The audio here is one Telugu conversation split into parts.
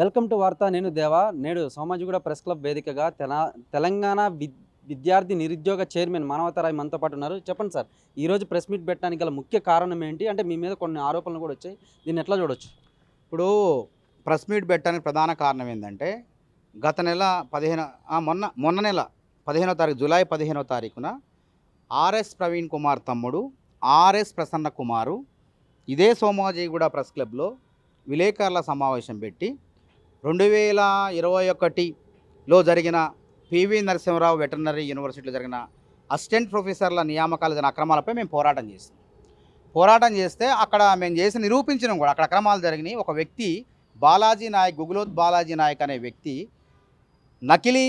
వెల్కమ్ టు వార్త. నేను దేవా. నేడు సోమాజిగూడ ప్రెస్ క్లబ్ వేదికగా తెలంగాణ విద్యార్థి నిరుద్యోగ చైర్మన్ మానవతారాయ్ మనతో పాటు ఉన్నారు. చెప్పండి సార్, ఈరోజు ప్రెస్ మీట్ పెట్టడానికి గల ముఖ్య కారణం ఏంటి? అంటే మీ మీద కొన్ని ఆరోపణలు కూడా వచ్చాయి, దీన్ని ఎట్లా చూడొచ్చు? ఇప్పుడు ప్రెస్ మీట్ పెట్టడానికి ప్రధాన కారణం ఏంటంటే, గత నెల 15 మొన్న నెల 15వ తారీఖు, జూలై 15వ తారీఖున ఆర్ఎస్ ప్రవీణ్ కుమార్ తమ్ముడు ఆర్ఎస్ ప్రసన్న కుమారు ఇదే సోమాజిగూడ ప్రెస్ క్లబ్లో విలేకరుల సమావేశం పెట్టి 2021లో జరిగిన పివి నరసింహరావు వెటర్నరీ యూనివర్సిటీలో జరిగిన అసిస్టెంట్ ప్రొఫెసర్ల నియామకాలు జరిగిన అక్రమాలపై మేము పోరాటం చేస్తే అక్కడ మేము నిరూపించినాం కూడా. అక్కడ అక్రమాలు జరిగినాయి. ఒక వ్యక్తి బాలాజీ నాయక్, గుగులోత్ బాలాజీ నాయక్ అనే వ్యక్తి నకిలీ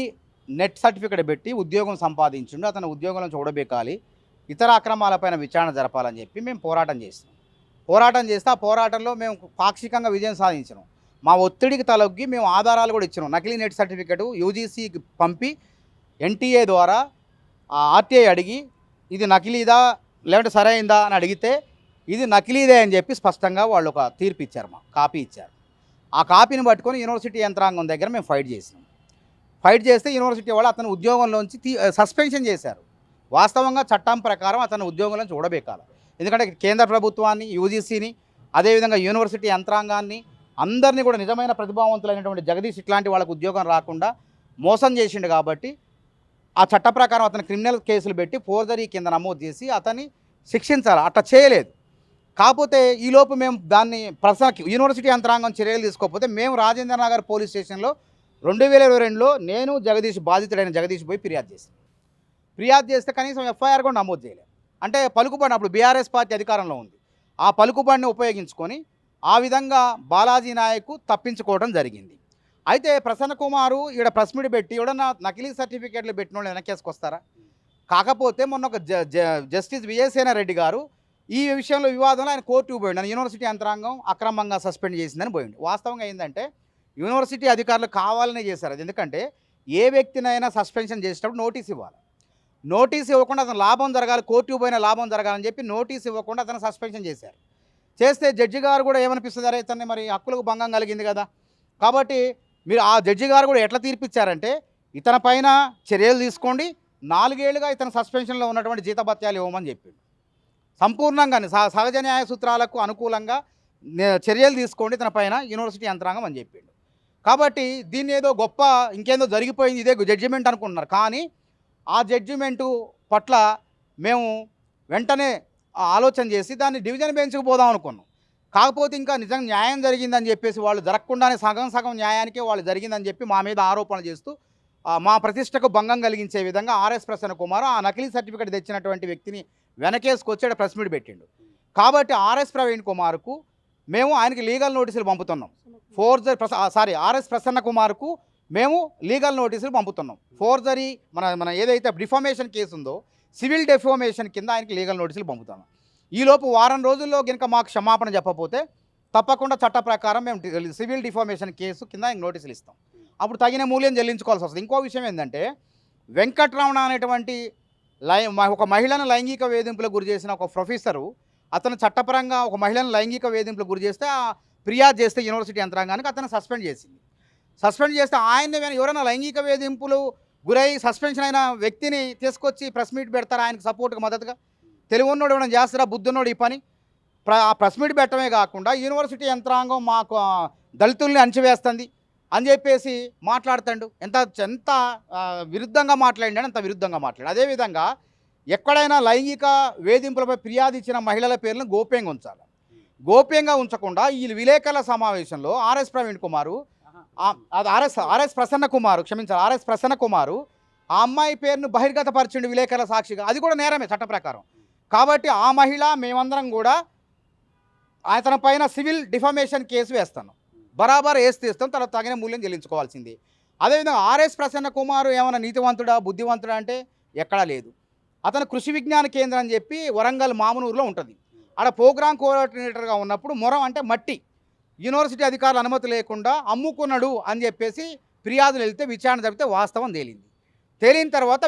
నెట్ సర్టిఫికేట్ పెట్టి ఉద్యోగం సంపాదించిండు. అతను ఉద్యోగంలో చూడబెక్కాలి, ఇతర అక్రమాలపైన విచారణ జరపాలని చెప్పి మేము పోరాటం చేస్తే ఆ పోరాటంలో మేము పాక్షికంగా విజయం సాధించినాం. మా ఒత్తిడికి తలొగ్గి మేము ఆధారాలు కూడా ఇచ్చినాం. నకిలీ నెట్ సర్టిఫికేటు యూజీసీకి పంపి ఎన్టీఏ ద్వారా ఆర్టీఐ అడిగి ఇది నకిలీదా లేదంటే సరైందా అని అడిగితే ఇది నకిలీదే అని చెప్పి స్పష్టంగా వాళ్ళు ఒక తీర్పు ఇచ్చారు, మా కాపీ ఇచ్చారు. ఆ కాపీని పట్టుకొని యూనివర్సిటీ యంత్రాంగం దగ్గర మేము ఫైట్ చేస్తే యూనివర్సిటీ వాళ్ళు అతను ఉద్యోగంలోంచి సస్పెన్షన్ చేశారు. వాస్తవంగా చట్టం ప్రకారం అతను ఉద్యోగంలోంచి ఊడబెక్కాలి. ఎందుకంటే కేంద్ర ప్రభుత్వాన్ని, యూజీసీని, అదేవిధంగా యూనివర్సిటీ యంత్రాంగాన్ని అందరినీ కూడా నిజమైన ప్రతిభావంతులైనటువంటి జగదీష్ ఇట్లాంటి వాళ్ళకు ఉద్యోగం రాకుండా మోసం చేసిండు. కాబట్టి ఆ చట్ట ప్రకారం అతను క్రిమినల్ కేసులు పెట్టి ఫోర్జరీ కింద నమోదు చేసి అతన్ని శిక్షించాలి. అట్లా చేయలేదు. కాకపోతే ఈలోపు మేము దాన్ని యూనివర్సిటీ యంత్రాంగం చర్యలు తీసుకోకపోతే మేము రాజేంద్ర నగర్ పోలీస్ స్టేషన్లో 2022లో నేను బాధితుడైన జగదీష్ పోయి ఫిర్యాదు చేస్తే కనీసం ఎఫ్ఐఆర్ కూడా నమోదు చేయలేదు. అంటే పలుకుబడి, అప్పుడు బీఆర్ఎస్ పార్టీ అధికారంలో ఉంది, ఆ పలుకుబడిని ఉపయోగించుకొని ఆ విధంగా బాలాజీ నాయక్ తప్పించుకోవడం జరిగింది. అయితే ప్రసన్న కుమారు ఈడ ప్రెస్ మీట్ పెట్టి ఎవడన్నా నకిలీ సర్టిఫికేట్లు పెట్టిన వాళ్ళు వెనకేసుకొస్తారా? కాకపోతే మొన్న ఒక జస్టిస్ విజయసేన రెడ్డి గారు ఈ విషయంలో వివాదంలో ఆయన కోర్టుకు పోయిండు. నన్ను యూనివర్సిటీ యంత్రాంగం అక్రమంగా సస్పెండ్ చేసిందని పోయిండు. వాస్తవంగా ఏంటంటే యూనివర్సిటీ అధికారులు కావాలనే చేశారు అది. ఎందుకంటే ఏ వ్యక్తినైనా సస్పెన్షన్ చేసేటప్పుడు నోటీస్ ఇవ్వాలి. నోటీస్ ఇవ్వకుండా అతను లాభం జరగాలి, కోర్టుకు పోయిన లాభం జరగాలని చెప్పి నోటీస్ ఇవ్వకుండా అతను సస్పెన్షన్ చేస్తే జడ్జి గారు కూడా ఏమనిపిస్తుంది, అరే ఇతన్ని మరి హక్కులకు భంగం కలిగింది కదా, కాబట్టి మీరు ఆ జడ్జి గారు కూడా ఎట్లా తీర్పిచ్చారంటే ఇతని పైన చర్యలు తీసుకోండి, 4 ఏళ్లుగా ఇతను సస్పెన్షన్లో ఉన్నటువంటి జీతభత్యాలు ఇవ్వమని చెప్పిండు. సంపూర్ణంగా సహజ న్యాయ సూత్రాలకు అనుకూలంగా చర్యలు తీసుకోండి ఇతని పైన యూనివర్సిటీ యంత్రాంగం అని చెప్పిండు. కాబట్టి దీన్ని ఏదో గొప్ప ఇంకేందో జరిగిపోయింది, ఇదే జడ్జిమెంట్ అనుకుంటున్నారు. కానీ ఆ జడ్జిమెంటు పట్ల మేము వెంటనే ఆలోచన చేసి దాన్ని డివిజన్ బెంచ్కి పోదాం అనుకున్నాం. కాకపోతే ఇంకా నిజంగా న్యాయం జరిగిందని చెప్పేసి వాళ్ళు జరగకుండానే సగం న్యాయానికే వాళ్ళు జరిగిందని చెప్పి మా మీద ఆరోపణలు చేస్తూ మా ప్రతిష్టకు భంగం కలిగించే విధంగా ఆర్ఎస్ ప్రసన్న కుమార్ ఆ నకిలీ సర్టిఫికేట్ తెచ్చినటువంటి వ్యక్తిని వెనకేసుకొచ్చాడు, ప్రెస్ మీట్ పెట్టిండు. కాబట్టి ఆర్ఎస్ ప్రవీణ్ కుమార్కు మేము ఆయనకి లీగల్ నోటీసులు పంపుతున్నాం. ఆర్ఎస్ ప్రసన్న కుమార్కు మేము లీగల్ నోటీసులు పంపుతున్నాం. ఫోర్జరీ మన ఏదైతే డిఫామేషన్ కేసు ఉందో సివిల్ డిఫామేషన్ కింద ఆయనకి లీగల్ నోటీసులు పంపుతాము. ఈలోపు వారం రోజుల్లో కనుక మాకు క్షమాపణ చెప్పకపోతే తప్పకుండా చట్ట ప్రకారం మేము సివిల్ డిఫామేషన్ కేసు కింద ఆయనకు నోటీసులు ఇస్తాం. అప్పుడు తగిన మూల్యం చెల్లించుకోవాల్సి వస్తుంది. ఇంకో విషయం ఏంటంటే వెంకట్రమణ అనేటువంటి ఒక మహిళను లైంగిక వేధింపులకు గురి చేసిన ఒక ప్రొఫెసరు అతను చట్టపరంగా ఒక మహిళను లైంగిక వేధింపులకు గురి చేస్తే ఫిర్యాదు చేస్తే యూనివర్సిటీ యంత్రాంగానికి అతను సస్పెండ్ చేస్తే ఆయన్ని ఎవరైనా లైంగిక వేధింపులు గురై సస్పెన్షన్ అయిన వ్యక్తిని తీసుకొచ్చి ప్రెస్ మీట్ పెడతారా? ఆయనకు సపోర్ట్గా మద్దతుగా తెలివిన్నోడు ఏమైనా చేస్తారా? బుద్ధున్నోడు ఈ పని ప్రెస్ మీట్ పెట్టడమే కాకుండా యూనివర్సిటీ యంత్రాంగం మాకు దళితుల్ని అణచివేస్తుంది అని చెప్పేసి మాట్లాడుతాడు. ఎంత విరుద్ధంగా మాట్లాడినాడు, అంత విరుద్ధంగా మాట్లాడు. అదేవిధంగా ఎక్కడైనా లైంగిక వేధింపులపై ఫిర్యాదు ఇచ్చిన మహిళల పేర్లను గోప్యంగా ఉంచాలి. గోప్యంగా ఉంచకుండా ఈ విలేకరుల సమావేశంలో ఆర్ఎస్ ప్రసన్న కుమారు ఆ అమ్మాయి పేరును బహిర్గతపరిచిండు విలేకరుల సాక్షిగా. అది కూడా నేరమే చట్ట ప్రకారం. కాబట్టి ఆ మహిళ మేమందరం కూడా అతని పైన సివిల్ డిఫామేషన్ కేసు వేస్తాను, బరాబర్ తీస్తాం, తర్వాత తగిన మూల్యం చెల్లించుకోవాల్సింది. అదేవిధంగా ఆర్ఎస్ ప్రసన్న కుమారు ఏమైనా నీతివంతుడా బుద్ధివంతుడా అంటే ఎక్కడా లేదు. అతను కృషి విజ్ఞాన కేంద్రం అని చెప్పి వరంగల్ మామునూరులో ఉంటుంది. ఆడ ప్రోగ్రామ్ కోఆర్డినేటర్గా ఉన్నప్పుడు మొరం అంటే మట్టి యూనివర్సిటీ అధికారుల అనుమతి లేకుండా అమ్ముకున్నాడు అని చెప్పేసి ఫిర్యాదులు వెళ్తే విచారణ జరిపితే వాస్తవం తేలిన తర్వాత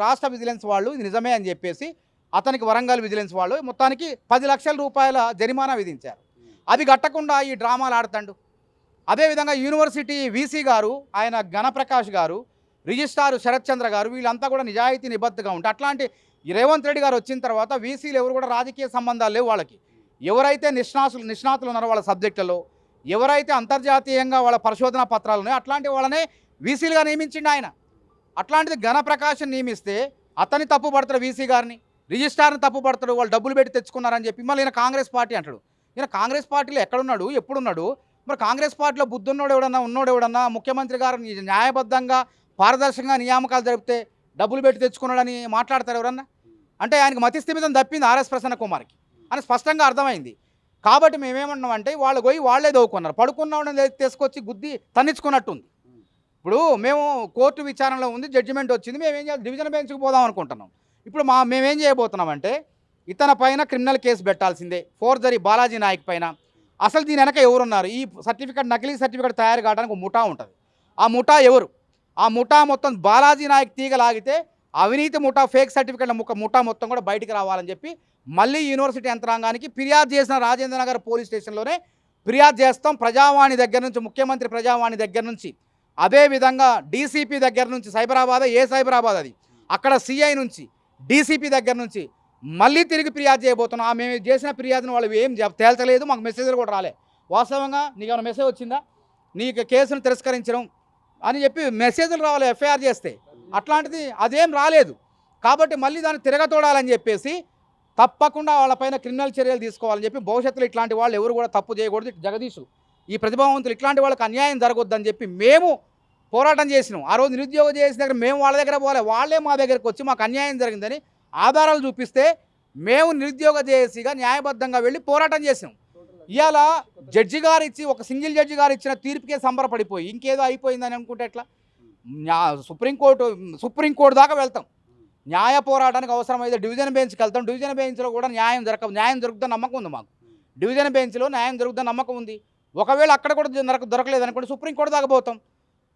రాష్ట్ర విజిలెన్స్ వాళ్ళు ఇది నిజమే అని చెప్పేసి అతనికి వరంగల్ విజిలెన్స్ వాళ్ళు మొత్తానికి 10 లక్షల రూపాయల జరిమానా విధించారు. అది కట్టకుండా ఈ డ్రామాలు ఆడుతాడు. అదేవిధంగా యూనివర్సిటీ వీసీ గారు ఆయన ఘనప్రకాష్ గారు, రిజిస్ట్రార్ శరత్ చంద్ర గారు, వీళ్ళంతా కూడా నిజాయితీ నిబద్ధగా ఉంటారు. అట్లాంటి ఈ రేవంత్ రెడ్డి గారు వచ్చిన తర్వాత వీసీలు ఎవరు కూడా రాజకీయ సంబంధాలు లేవు వాళ్ళకి. ఎవరైతే నిష్ణాతులు ఉన్నారో వాళ్ళ సబ్జెక్టులలో, ఎవరైతే అంతర్జాతీయంగా వాళ్ళ పరిశోధనా పత్రాలు ఉన్నాయో అట్లాంటి వాళ్ళనే వీసీలుగా నియమించిండు ఆయన. అట్లాంటిది ఘనప్రకాశం నియమిస్తే అతన్ని తప్పు పడతాడు, వీసీ గారిని, రిజిస్ట్రార్ని తప్పు పడతాడు, వాళ్ళు డబ్బులు పెట్టి తెచ్చుకున్నారని చెప్పి. మళ్ళీ ఈయన కాంగ్రెస్ పార్టీ అంటాడు. ఈయన కాంగ్రెస్ పార్టీలో ఎక్కడున్నాడు, ఎప్పుడున్నాడు? మరి కాంగ్రెస్ పార్టీలో బుద్ధున్నోడు ఎవడన్నా ముఖ్యమంత్రి గారు న్యాయబద్ధంగా పారదర్శకంగా నియామకాలు జరిపితే డబ్బులు పెట్టి తెచ్చుకున్నాడని మాట్లాడతారు ఎవరన్నా? అంటే ఆయనకు మతిస్థిమితం తప్పింది ఆర్ఎస్ ప్రసన్న కుమార్కి అని స్పష్టంగా అర్థమైంది. కాబట్టి మేమేమన్నామంటే వాళ్ళు పోయి వాళ్ళే దోవుకున్నారు, పడుకున్నాడని తీసుకొచ్చి గుద్ది తన్నించుకున్నట్టుంది. ఇప్పుడు మేము కోర్టు విచారణలో ఉంది, జడ్జిమెంట్ వచ్చింది, మేమేం చేయాలి, డివిజన్ బెంచ్కి పోదాం అనుకుంటున్నాం. ఇప్పుడు మేమేం చేయబోతున్నామంటే ఇతని పైన క్రిమినల్ కేసు పెట్టాల్సిందే, ఫోర్జరీ బాలాజీ నాయక్ పైన. అసలు దీని వెనక ఎవరున్నారు? ఈ సర్టిఫికేట్, నకిలీ సర్టిఫికేట్ తయారు కావడానికి ఒక ముఠా ఉంటుంది. ఆ ముఠా ఎవరు? ఆ ముఠా మొత్తం బాలాజీ నాయక్ తీగ లాగితే అవినీతి ముఠా, ఫేక్ సర్టిఫికేట్ల ముఠా మొత్తం కూడా బయటికి రావాలని చెప్పి మళ్ళీ యూనివర్సిటీ యంత్రాంగానికి ఫిర్యాదు చేసిన రాజేంద్రనగర్ పోలీస్ స్టేషన్లోనే ఫిర్యాదు చేస్తాం. ప్రజావాణి దగ్గర నుంచి, ముఖ్యమంత్రి ప్రజావాణి దగ్గర నుంచి, అదేవిధంగా డీసీపీ దగ్గర నుంచి, సైబరాబాద్ సైబరాబాద్ అది, అక్కడ సిఐ నుంచి, డీసీపీ దగ్గర నుంచి మళ్ళీ తిరిగి ఫిర్యాదు చేయబోతున్నాం. మేము చేసిన ఫిర్యాదును వాళ్ళు ఏం తేల్చలేదు, మాకు మెసేజ్లు కూడా రాలే. వాస్తవంగా నీకు ఏమైనా మెసేజ్ వచ్చిందా, నీకు కేసును తిరస్కరించడం అని చెప్పి మెసేజ్లు రావాలి ఎఫ్ఐఆర్ చేస్తే? అట్లాంటిది అదేం రాలేదు. కాబట్టి మళ్ళీ దాన్ని తిరగతోడాలని చెప్పేసి తప్పకుండా వాళ్ళపైన క్రిమినల్ చర్యలు తీసుకోవాలని చెప్పి, భవిష్యత్తులో ఇట్లాంటి వాళ్ళు ఎవరు కూడా తప్పు చేయకూడదు, జగదీష్ ఈ ప్రతిభావంతులు ఇట్లాంటి వాళ్ళకి అన్యాయం జరగొద్దని చెప్పి మేము పోరాటం చేసినాం. ఆ రోజు నిరుద్యోగం చేసిన దగ్గర మేము వాళ్ళ దగ్గర పోలే, వాళ్ళే మా దగ్గరకు వచ్చి మాకు అన్యాయం జరిగిందని ఆధారాలు చూపిస్తే మేము నిరుద్యోగ జేఏసీగా న్యాయబద్ధంగా వెళ్ళి పోరాటం చేసినాం. ఇవాళ జడ్జి గారు ఇచ్చి, ఒక సింగిల్ జడ్జి గారు ఇచ్చిన తీర్పుకే సంబరపడిపోయి ఇంకేదో అయిపోయిందని అనుకుంటే ఎట్లా? సుప్రీంకోర్టు దాకా వెళ్తాం. న్యాయ పోరాటానికి అవసరమైతే డివిజన్ బెంచ్కి వెళ్తాం. డివిజన్ బెంచ్లో కూడా న్యాయం జరుగుతుందని నమ్మకం ఉంది మాకు. డివిజన్ బెంచ్లో న్యాయం జరుగుతుందని నమ్మకం ఉంది. ఒకవేళ అక్కడ కూడా దొరకలేదు అనుకోండి, సుప్రీంకోర్టు దాకా పోతాం.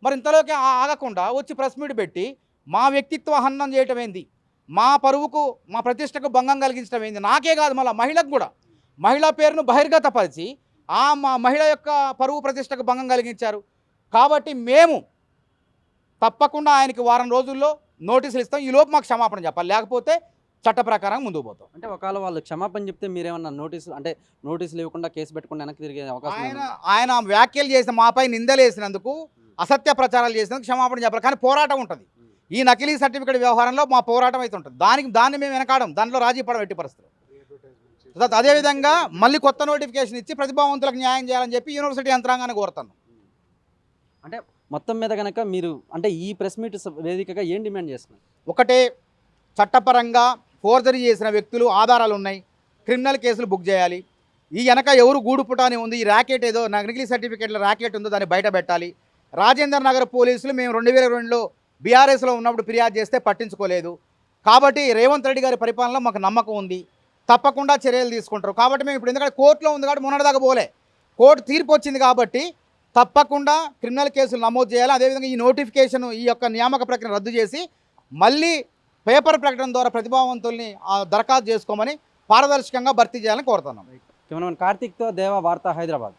మరి ఇంతలోకి ఆగకుండా వచ్చి ప్రెస్ మీట్ పెట్టి మా వ్యక్తిత్వ హననం చేయటం ఏంది, మా పరువుకు, మా ప్రతిష్టకు భంగం కలిగించడం ఏంది? నాకే కాదు, మళ్ళీ మహిళకు కూడా, మహిళా పేరును బహిర్గతపరిచి మా మహిళ యొక్క పరువు ప్రతిష్టకు భంగం కలిగించారు. కాబట్టి మేము తప్పకుండా ఆయనకి వారం రోజుల్లో నోటీసులు ఇస్తాం. ఈలోపు మాకు క్షమాపణ చెప్పాలి, లేకపోతే చట్ట ప్రకారం ముందుకు పోతాం. అంటే ఒకవేళ వాళ్ళు క్షమాపణ చెప్తే మీరేమన్నా నోటీసులు ఇవ్వకుండా కేసు పెట్టకుండా వెనక్కి తిరిగే అవకాశం? ఆయన వ్యాఖ్యలు చేసిన, మాపై నిందలేసినందుకు, అసత్య ప్రచారాలు చేసినందుకు క్షమాపణ చెప్పాలి. కానీ పోరాటం ఉంటుంది. ఈ నకిలీ సర్టిఫికేట్ వ్యవహారంలో మా పోరాటం అయితే ఉంటుంది. దాన్ని మేము వెనకాడం, దాంట్లో రాజీ పడం ఎట్టి పరిస్థితులు. అదేవిధంగా మళ్ళీ కొత్త నోటిఫికేషన్ ఇచ్చి ప్రతిభావంతులకు న్యాయం చేయాలని చెప్పి యూనివర్సిటీ యంత్రాంగాన్ని కోరుతాను. అంటే మొత్తం మీద కనుక మీరు అంటే ఈ ప్రెస్ మీట్ వేదికగా ఏం డిమాండ్ చేస్తున్నారు? ఒకటే, చట్టపరంగా ఫోర్జరీ చేసిన వ్యక్తులు ఆధారాలు ఉన్నాయి, క్రిమినల్ కేసులు బుక్ చేయాలి. ఈ వెనక ఎవరు గూడుపుటాని ఉంది, ఈ ర్యాకెట్ ఏదో నకిలీ సర్టిఫికేట్ల ర్యాకెట్ ఉందో దాన్ని బయట పెట్టాలి. రాజేంద్ర నగర్ పోలీసులు మేము 2002లో బీఆర్ఎస్లో ఉన్నప్పుడు ఫిర్యాదు చేస్తే పట్టించుకోలేదు. కాబట్టి రేవంత్ రెడ్డి గారి పరిపాలనలో మాకు నమ్మకం ఉంది, తప్పకుండా చర్యలు తీసుకుంటారు. కాబట్టి మేము ఇప్పుడు, ఎందుకంటే కోర్టులో ఉంది కాబట్టి మొన్నటిదాకా పోలే, కోర్టు తీర్పు వచ్చింది కాబట్టి తప్పకుండా క్రిమినల్ కేసులు నమోదు చేయాలి. అదేవిధంగా ఈ నోటిఫికేషన్, ఈ యొక్క నియామక ప్రక్రియ రద్దు చేసి మళ్ళీ పేపర్ ప్రకటన ద్వారా ప్రతిభావంతుల్ని దరఖాస్తు చేసుకోమని పారదర్శకంగా భర్తీ చేయాలని కోరుతున్నాం. కెమెరామెన్ కార్తీక్తో దేవా, వార్తా, హైదరాబాద్.